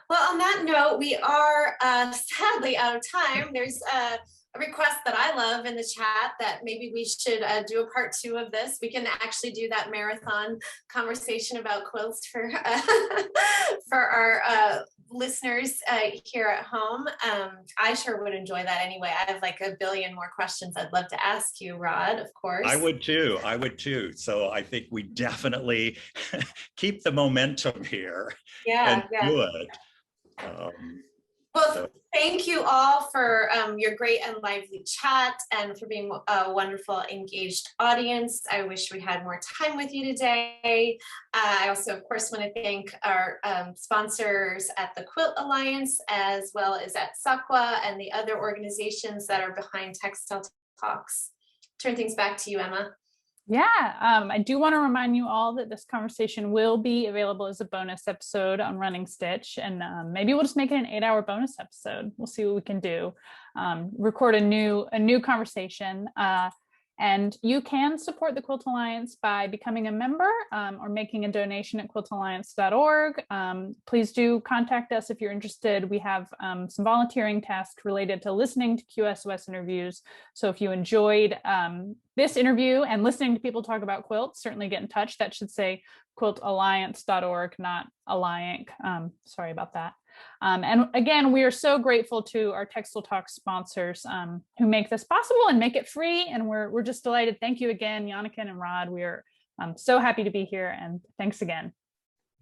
Well, on that note, we are sadly out of time. There's a request that I love in the chat that maybe we should do a part 2 of this. We can actually do that marathon conversation about quilts for for our listeners here at home. I sure would enjoy that anyway. I have like a billion more questions I'd love to ask you, Rod, of course. I would too. So I think we definitely keep the momentum here and do it. Well, thank you all for your great and lively chat and for being a wonderful, engaged audience. I wish we had more time with you today. I also, of course, want to thank our sponsors at the Quilt Alliance, as well as at SAQA and the other organizations that are behind Textile Talks. Turn things back to you, Emma. Yeah, I do want to remind you all that this conversation will be available as a bonus episode on Running Stitch, and maybe we'll just make it an 8-hour bonus episode. We'll see what we can do. Record a new conversation, and you can support the Quilt Alliance by becoming a member or making a donation at quiltalliance.org. Please do contact us if you're interested. We have some volunteering tasks related to listening to QSOS interviews. So if you enjoyed this interview and listening to people talk about quilts, certainly get in touch. That should say quiltalliance.org, not Alliant. Sorry about that. And again, we are so grateful to our Textile Talks sponsors who make this possible and make it free. And we're just delighted. Thank you again, Janneken and Rod. We are so happy to be here. And thanks again.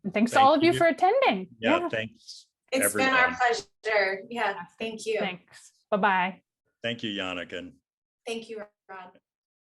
And thanks to all of you for attending. Yeah, thanks. It's been our pleasure. Yeah, thank you. Thanks. Bye-bye. Thank you, Janneken. Thank you, Rod.